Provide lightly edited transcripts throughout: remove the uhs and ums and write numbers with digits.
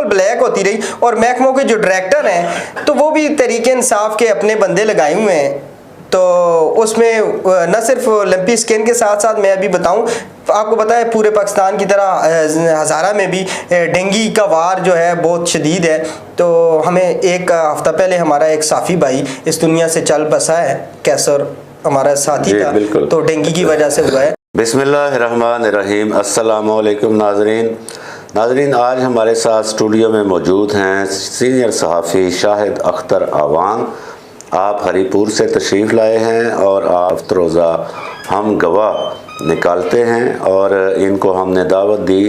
बिल्कुल ब्लैक होती रही। और महकमों के जो डायरेक्टर हैं तो वो भी तहरीक इंसाफ के अपने बंदे लगाए हुए हैं। तो उसमें न सिर्फ लंपी स्किन के साथ साथ मैं अभी बताऊं, आपको पता है पूरे पाकिस्तान की तरह हज़ारा में भी डेंगू का वार जो है बहुत शदीद है। तो हमें एक हफ्ता पहले हमारा एक साफ़ी भाई इस दुनिया से चल बसा है, कैसर हमारा साथी था, तो डेंगू की वजह से हुआ है। बिस्मिल्लाहिर्रहमानिर्रहीम। अस्सलामु अलैकुम नाज़रीन, आज हमारे साथ स्टूडियो में मौजूद हैं सीनियर सहाफ़ी शाहिद अख्तर आवान। आप हरीपुर से तशरीफ़ लाए हैं और आप रोज़ा हम गवाह निकालते हैं और इनको हमने दावत दी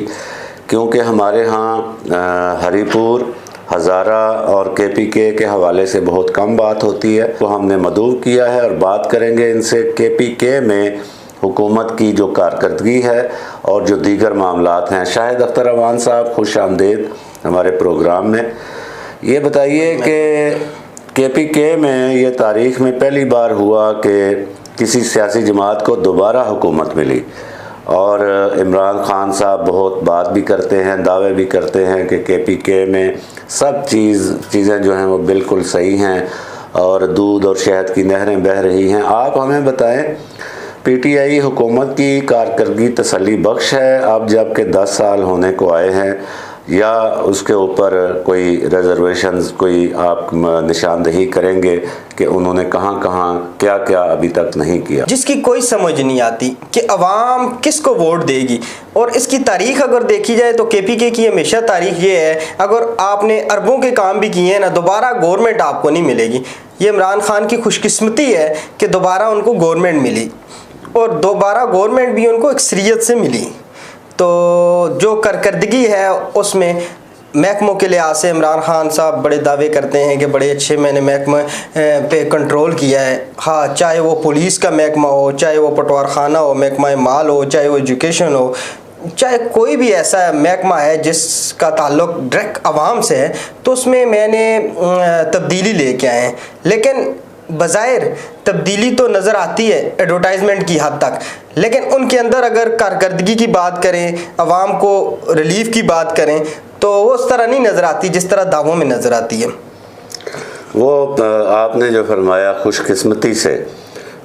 क्योंकि हमारे यहाँ हरीपुर, हज़ारा और KPK के हवाले से बहुत कम बात होती है। तो हमने मदऊँ किया है और बात करेंगे इनसे KPK में हुकूमत की जो कारकर्दगी है और जो दीगर मामलात हैं। शाहिद अख्तर आवान साहब, खुश आमदीद हमारे प्रोग्राम में। ये बताइए कि KPK में ये तारीख़ में पहली बार हुआ कि किसी सियासी जमात को दोबारा हुकूमत मिली और इमरान खान साहब बहुत बात भी करते हैं, दावे भी करते हैं कि KPK में सब चीज़ें जो हैं वो बिल्कुल सही हैं और दूध और शहद की नहरें बह रही हैं। आप हमें बताएं, PTI हुकूमत की कारकर्दगी तसल्ली बख्श है अब जबकि 10 साल होने को आए हैं, या उसके ऊपर कोई रिजर्वेशंस, कोई आप निशानदही करेंगे कि उन्होंने कहाँ कहाँ क्या क्या अभी तक नहीं किया, जिसकी कोई समझ नहीं आती कि अवाम किसको वोट देगी। और इसकी तारीख अगर देखी जाए तो KPK की हमेशा तारीख ये है, अगर आपने अरबों के काम भी किए हैं ना, दोबारा गवर्नमेंट आपको नहीं मिलेगी। ये इमरान खान की खुशकिस्मती है कि दोबारा उनको गवर्नमेंट मिली और दोबारा गवर्नमेंट भी उनको अक्सरियत से मिली। तो जो कारकर्दगी है उसमें महकमों के लिहाज से इमरान खान साहब बड़े दावे करते हैं कि बड़े अच्छे मैंने महकमे पे कंट्रोल किया है। हाँ, चाहे वो पुलिस का महकमा हो, चाहे वो पटवार खाना हो, महकमा माल हो, चाहे वो एजुकेशन हो, चाहे कोई भी ऐसा महकमा है जिसका ताल्लुक डायरेक्ट आवाम से है, तो उसमें मैंने तब्दीली लेके आए हैं। लेकिन बज़ाहिर तब्दीली तो नज़र आती है एडवर्टाइजमेंट की हद तक, लेकिन उनके अंदर अगर कारकर्दगी की बात करें, आवाम को रिलीफ की बात करें, तो वो उस तरह नहीं नज़र आती जिस तरह दावों में नज़र आती है। वो आपने जो फरमाया खुशकिस्मती से,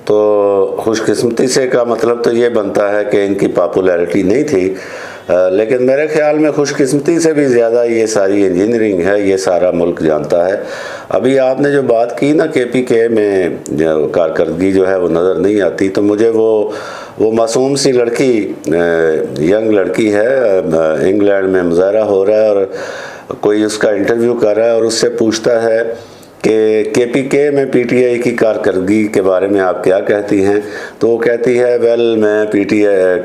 तो खुशकिस्मती से का मतलब तो ये बनता है कि इनकी पॉपुलैरिटी नहीं थी, लेकिन मेरे ख्याल में खुशकिस्मती से भी ज़्यादा ये सारी इंजीनियरिंग है, ये सारा मुल्क जानता है। अभी आपने जो बात की ना KPK में जो कारकर्दगी जो है वो नज़र नहीं आती, तो मुझे वो मासूम सी लड़की, यंग लड़की है, इंग्लैंड में मुजाहरा हो रहा है और कोई उसका इंटरव्यू कर रहा है और उससे पूछता है कि KPK में PTI की कारकर्दगी के बारे में आप क्या कहती हैं, तो वो कहती है वेल मैं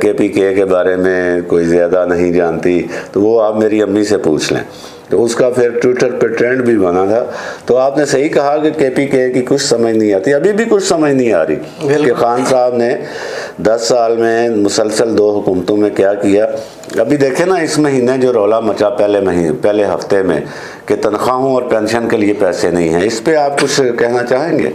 KPK के बारे में कोई ज़्यादा नहीं जानती, तो वो आप मेरी अम्मी से पूछ लें। तो उसका फिर ट्विटर पे ट्रेंड भी बना था। तो आपने सही कहा कि KPK की कुछ समझ नहीं आती, अभी भी कुछ समझ नहीं आ रही कि खान साहब ने 10 साल में मुसलसल 2 हुकूमतों में क्या किया। अभी देखें ना, इस महीने जो रौला मचा पहले हफ्ते में कि तनख्वाहों और पेंशन के लिए पैसे नहीं हैं, इस पे आप कुछ कहना चाहेंगे?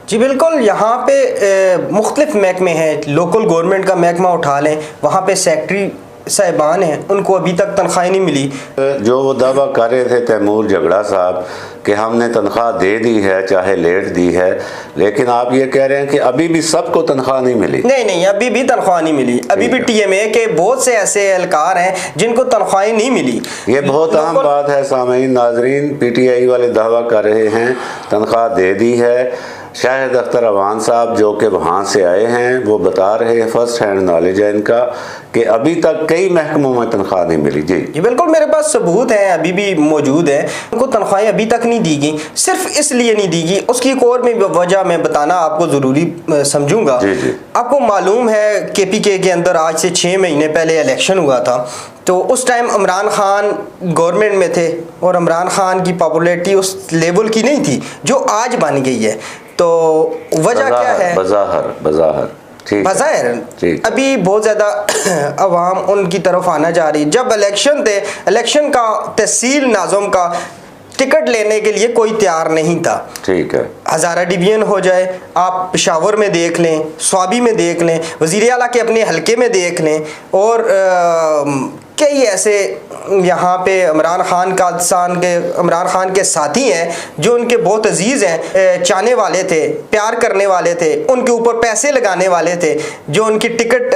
जी बिल्कुल, यहाँ पे मुख्तलिफ महकमे हैं। लोकल गवर्नमेंट का महकमा उठा लें, वहाँ पे सेक्रेटरी साहिबान हैं, उनको अभी तक तनख्वाह नहीं मिली। जो वो दावा कर रहे थे तैमूर झगड़ा साहब कि हमने तनख्वाह दे दी है, चाहे लेट दी है, लेकिन आप ये कह रहे हैं कि अभी भी सबको तनख्वाह नहीं मिली। नहीं, अभी भी तनख्वाह नहीं मिली। अभी भी TMA के बहुत से ऐसे एहलकार हैं जिनको तनख्वाहें नहीं मिली। ये बहुत अहम बात है सामीन, नाजरीन। PTI वाले दावा कर रहे हैं तनख्वाह दे दी है। शाहिद अख्तर आवान साहब जो कि वहाँ से आए हैं वो बता रहे हैं, फर्स्ट हैंड नॉलेज है इनका, कि अभी तक कई महकमों में तनख्वाह नहीं मिली। जी बिल्कुल, मेरे पास सबूत हैं, अभी भी मौजूद हैं। उनको तनख्वाहें अभी तक नहीं दी गई। सिर्फ इसलिए नहीं दी गई, उसकी एक और में वजह मैं बताना आपको ज़रूरी समझूंगा। आपको मालूम है KPK के अंदर आज से 6 महीने पहले इलेक्शन हुआ था, तो उस टाइम इमरान खान गवर्नमेंट में थे और इमरान खान की पॉपुलैरिटी उस लेवल की नहीं थी जो आज बन गई है। तो वजह क्या है? बज़ाहिर अभी बहुत ज़्यादा अवाम उनकी तरफ आना जा रही। जब इलेक्शन थे, इलेक्शन का तहसील नाज़म का टिकट लेने के लिए कोई तैयार नहीं था। ठीक है, हज़ारा डिवीजन हो जाए, आप पेशावर में देख लें, स्वाबी में देख लें, वज़ीर आला के अपने हलके में देख लें, और कई ऐसे यहाँ पे इमरान खान के साथी हैं, जो उनके बहुत अजीज़ हैं, चाहने वाले थे, प्यार करने वाले थे, उनके ऊपर पैसे लगाने वाले थे, जो उनकी टिकट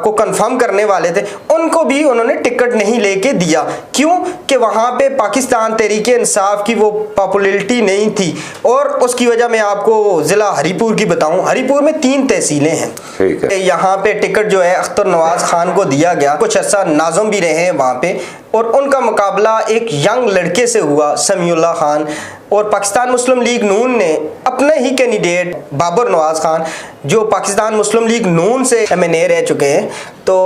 को कंफर्म करने वाले थे, उनको भी उन्होंने टिकट नहीं लेके दिया। क्यों? कि वहाँ पे पाकिस्तान तहरीक इंसाफ की वो पॉपुलैरिटी नहीं थी। और उसकी वजह मैं आपको ज़िला हरीपुर की बताऊँ। हरीपुर में 3 तहसीलें हैं। यहाँ पे टिकट जो है अख्तर नवाज खान को दिया गया, कुछ अर्सा नाज़म भी रहे हैं वहाँ पे, और उनका मुकाबला एक यंग लड़के से हुआ, समीउल्लाह खान। और पाकिस्तान मुस्लिम लीग नून ने अपने ही कैंडिडेट बाबर नवाज खान, जो पाकिस्तान मुस्लिम लीग नून से MNA रह चुके हैं, तो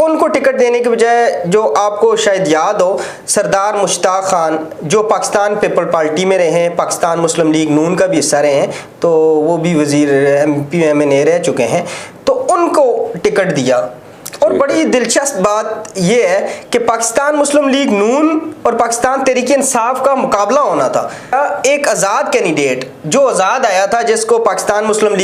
उनको टिकट देने के बजाय, जो आपको शायद याद हो, सरदार मुश्ताक खान, जो पाकिस्तान पीपल पार्टी में रहे हैं, पाकिस्तान मुस्लिम लीग नून का भी हिस्सा रहे हैं, तो वो भी वज़ीर MP MNA रह चुके हैं, तो उनको टिकट दिया। और बड़ी दिलचस्प बात यह है कि पाकिस्तान मुस्लिम लीग नून और पाकिस्तान तहरीक इंसाफ का मुकाबला होना था। एक आज़ाद कैंडिडेट जो आज़ाद आया था, जिसको पाकिस्तान मुस्लिम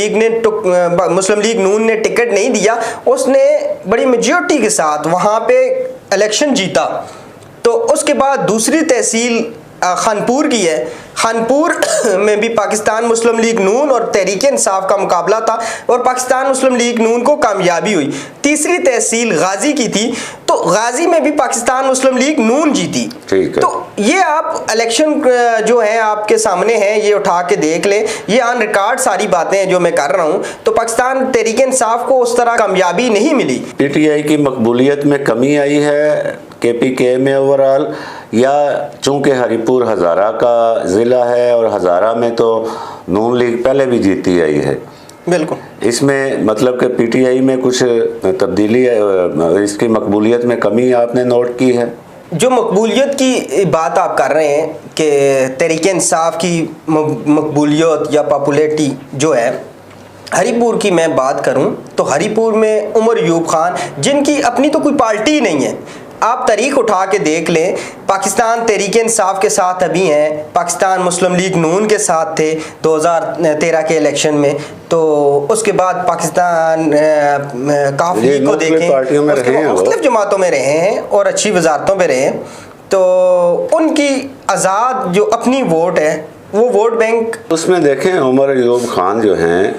लीग नून ने टिकट नहीं दिया, उसने बड़ी मेजॉरिटी के साथ वहाँ पे इलेक्शन जीता। तो उसके बाद दूसरी तहसील खानपुर की है। खानपुर में भी पाकिस्तान मुस्लिम लीग नून और तहरीक इंसाफ का मुकाबला था और पाकिस्तान मुस्लिम लीग नून को कामयाबी हुई। तीसरी तहसील गाजी की थी, तो गाजी में भी पाकिस्तान मुस्लिम लीग नून जीती। ठीक है। तो ये आप इलेक्शन जो है आपके सामने हैं, ये उठा के देख लें, ये ऑन रिकॉर्ड सारी बातें हैं जो मैं कर रहा हूँ। तो पाकिस्तान तहरीक इंसाफ को उस तरह कामयाबी नहीं मिली। PTI की मकबूलियत में कमी आई है KPK में ओवरऑल, या चूँकि हरीपुर हज़ारा का ज़िला है और हज़ारा में तो नून लीग पहले भी जीती आई है। बिल्कुल, इसमें मतलब कि PTI में कुछ तब्दीली, इसकी मकबूलियत में कमी आपने नोट की है? जो मकबूलियत की बात आप कर रहे हैं कि तहरीक इंसाफ की मकबूलियत या पॉपुलैरिटी जो है, हरीपुर की मैं बात करूं तो हरीपुर में उमर अयूब खान, जिनकी अपनी तो कोई पार्टी ही नहीं है, आप तारीख उठा के देख लें, पाकिस्तान तहरीक इंसाफ के साथ अभी हैं, पाकिस्तान मुस्लिम लीग नून के साथ थे 2013 के इलेक्शन में, तो उसके बाद पाकिस्तान काफ लीग को देखें, मुख्तलिफ जमातों में रहे हैं और अच्छी वजारतों पे रहे हैं। तो उनकी आज़ाद जो अपनी वोट है, वो वोट बैंक, उसमें देखें उमर अयूब खान जो हैं,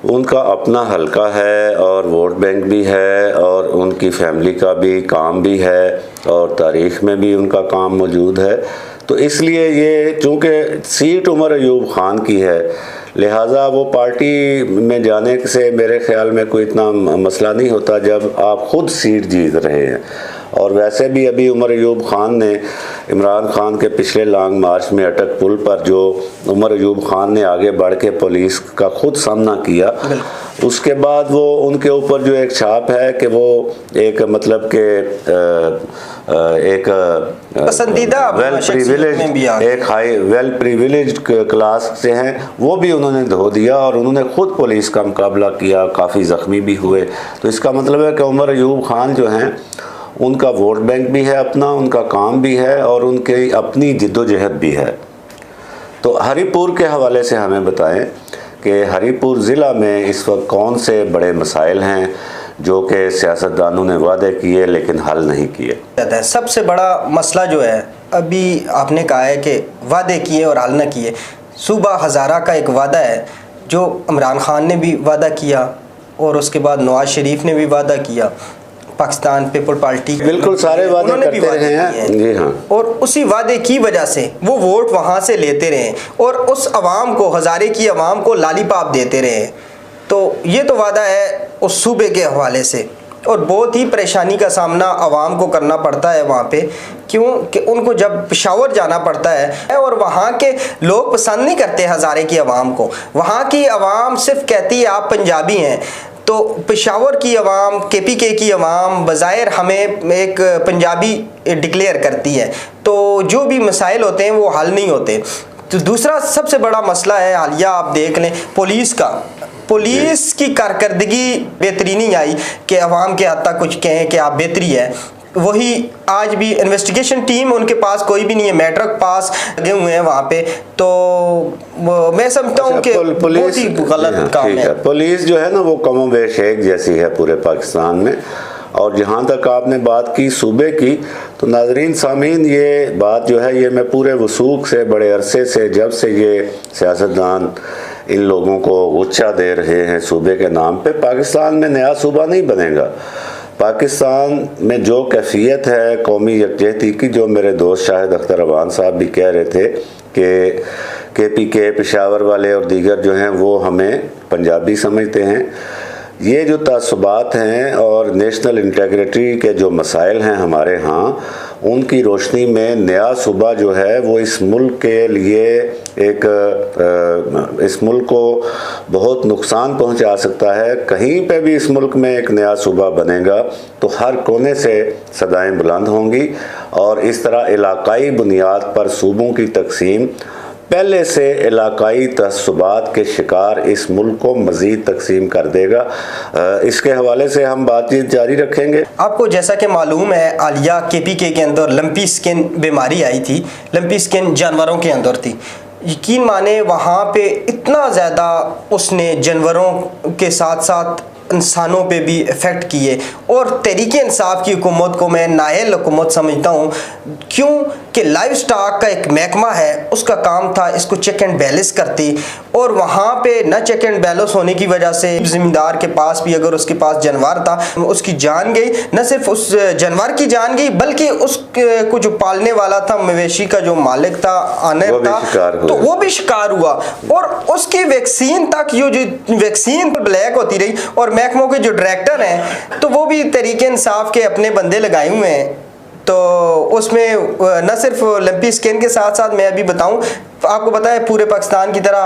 उनका अपना हलका है और वोट बैंक भी है और उनकी फैमिली का भी काम भी है और तारीख़ में भी उनका काम मौजूद है। तो इसलिए ये चूँकि सीट उमर अयूब खान की है, लिहाजा वो पार्टी में जाने से मेरे ख्याल में कोई इतना मसला नहीं होता जब आप ख़ुद सीट जीत रहे हैं। और वैसे भी अभी उमर अयूब खान ने इमरान खान के पिछले लॉन्ग मार्च में अटक पुल पर जो उमर अयूब खान ने आगे बढ़ के पुलिस का खुद सामना किया, उसके बाद वो उनके ऊपर जो एक छाप है कि वो एक मतलब के एक पसंदीदा वेल प्रिविलेज, एक हाई वेल प्रिविलेज क्लास से हैं, वो भी उन्होंने धो दिया और उन्होंने खुद पुलिस का मुकाबला किया, काफ़ी ज़ख्मी भी हुए। तो इसका मतलब है कि उमर अयूब खान जो हैं, उनका वोट बैंक भी है अपना, उनका काम भी है और उनकी अपनी जिद्दोजहद भी है। तो हरीपुर के हवाले से हमें बताएं कि हरीपुर ज़िला में इस वक्त कौन से बड़े मसाइल हैं जो कि सियासतदानों ने वादे किए लेकिन हल नहीं किए? सबसे बड़ा मसला जो है, अभी आपने कहा है कि वादे किए और हल न किए। सूबा हज़ारा का एक वादा है जो इमरान खान ने भी वादा किया और उसके बाद नवाज शरीफ ने भी वादा किया, पाकिस्तान पीपल पार्टी, बिल्कुल सारे वादे करते रहे हैं। जी हाँ। और उसी वादे की वजह से वो वोट वहाँ से लेते रहे और उस अवाम को, हज़ारे की अवाम को लालीपाप देते रहे। तो ये तो वादा है उस सूबे के हवाले से, और बहुत ही परेशानी का सामना अवाम को करना पड़ता है वहाँ पे, क्योंकि उनको जब पेशावर जाना पड़ता है और वहाँ के लोग पसंद नहीं करते हज़ारे की अवाम को। वहाँ की अवाम सिर्फ कहती है आप पंजाबी हैं, तो पेशावर की अवाम, KPK की अवाम बज़ाहिर हमें एक पंजाबी डिक्लेयर करती है, तो जो भी मसाइल होते हैं वो हल नहीं होते। तो दूसरा सबसे बड़ा मसला है हालिया, आप देख लें पुलिस का। पुलिस की कारकर्दगी बेहतरी नहीं आई कि अवाम के हद तक कुछ कहें कि आप बेहतरी है। वही आज भी इन्वेस्टिगेशन टीम उनके पास कोई भी नहीं है, मैट्रिक पास लगे हुए हैं वहाँ पे। तो मैं समझता हूँ कि बहुत ही गलत काम है। पुलिस जो है ना वो कमो बेश एक जैसी है पूरे पाकिस्तान में, और जहाँ तक आपने बात की सूबे की, तो नाजरीन सामीन ये बात जो है ये मैं पूरे वसूख से बड़े अरसे से, जब से ये सियासतदान इन लोगों को गुच्छा दे रहे हैं सूबे के नाम पे, पाकिस्तान में नया सूबा नहीं बनेगा। पाकिस्तान में जो कैफियत है कौमी यकजहती की, जो मेरे दोस्त शाहिद अख्तर अवान साहब भी कह रहे थे कि KPK पेशावर वाले और दीगर जो हैं वो हमें पंजाबी समझते हैं, ये जो तअस्सुबात हैं और नेशनल इंटीग्रिटी के जो मसाइल हैं हमारे यहाँ, उनकी रोशनी में नया सूबा जो है वो इस मुल्क के लिए इस मुल्क को बहुत नुकसान पहुंचा सकता है। कहीं पे भी इस मुल्क में एक नया सूबा बनेगा तो हर कोने से सदाएं बुलंद होंगी और इस तरह इलाकाई बुनियाद पर सूबों की तकसीम पहले से इलाकाई तअस्सुबात के शिकार इस मुल्क को मज़ीद तकसीम कर देगा। इसके हवाले से हम बातचीत जारी रखेंगे। आपको जैसा कि मालूम है, आलिया KPK के अंदर लंपी स्किन बीमारी आई थी। लंपी स्किन जानवरों के अंदर थी। यकीन माने वहाँ पे इतना ज़्यादा उसने जानवरों के साथ साथ इंसानों पे भी इफ़ेक्ट किए, और तहरीक इंसाफ की हुकूमत को मैं नाअहल हुकूमत समझता हूँ। क्यों कि लाइव स्टॉक का एक महकमा है, उसका काम था इसको चेक एंड बैलेंस करती, और वहाँ पे न चेक एंड बैलेंस होने की वजह से ज़मींदार के पास भी अगर उसके पास जानवर था उसकी जान गई। न सिर्फ उस जानवर की जान गई बल्कि उसको जो पालने वाला था, मवेशी का जो मालिक था, आनर था, तो वो भी शिकार हुआ। और उसकी वैक्सीन तक, ये जो वैक्सीन ब्लैक होती रही, और महकमों के जो डायरेक्टर हैं तो वो भी तहरीक इंसाफ के अपने बंदे लगाए हुए हैं। तो उसमें न सिर्फ लंपी स्किन के साथ साथ मैं अभी बताऊं, आपको पता है पूरे पाकिस्तान की तरह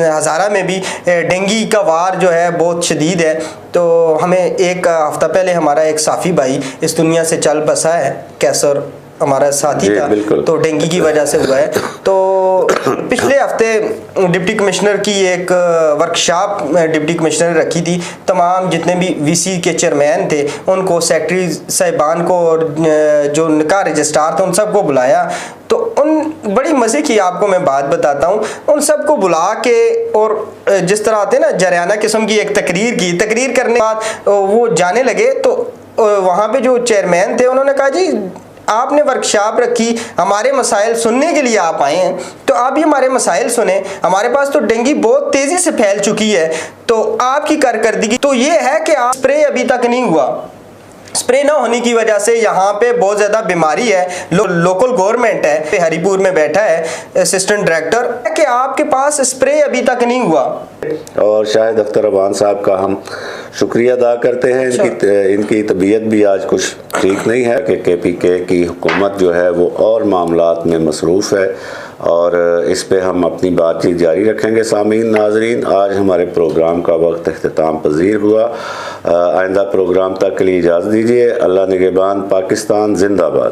हज़ारा में भी डेंगू का वार जो है बहुत शदीद है। तो हमें एक हफ़्ता पहले हमारा एक साफ़ी भाई इस दुनिया से चल बसा है, कैसर हमारा साथी था, तो डेंगू की वजह से हुआ है। तो पिछले हफ्ते डिप्टी कमिश्नर की एक वर्कशॉप डिप्टी कमिश्नर ने रखी थी। तमाम जितने भी VC के चेयरमैन थे उनको, सेक्रेटरी साहिबान को, और जो निकाह रजिस्ट्रार थे उन सबको बुलाया। तो उन बड़ी मज़े की आपको मैं बात बताता हूँ, उन सबको बुला के और जिस तरह आते ना जरियाना किस्म की एक तकरीर करने के बाद वो जाने लगे। तो वहाँ पे जो चेयरमैन थे उन्होंने कहा, जी आपने वर्कशॉप रखी, हमारे मसाइल सुनने के लिए आप आए हैं, तो आप भी हमारे मसाइल सुने। हमारे पास तो डेंगू बहुत तेज़ी से फैल चुकी है, तो आपकी कारकर्दगी तो ये है कि आप स्प्रे अभी तक नहीं हुआ। स्प्रे ना होने की वजह से यहाँ पे बहुत ज़्यादा बीमारी है। लोकल गवर्नमेंट है, हरीपुर में बैठा है असिस्टेंट डायरेक्टर, कि आपके पास स्प्रे अभी तक नहीं हुआ। और शाहिद अख्तर अवान साहब का हम शुक्रिया अदा करते हैं। इनकी तबीयत भी आज कुछ ठीक नहीं है कि KPK की हुकूमत जो है वो और मामलात में मसरूफ़ है, और इस पे हम अपनी बातचीत जारी रखेंगे। सामीन नाजरीन, आज हमारे प्रोग्राम का वक्त अख्तिताम पजीर हुआ। आइंदा प्रोग्राम तक के लिए इजाज़त दीजिए। अल्लाह निगहबान। पाकिस्तान जिंदाबाद।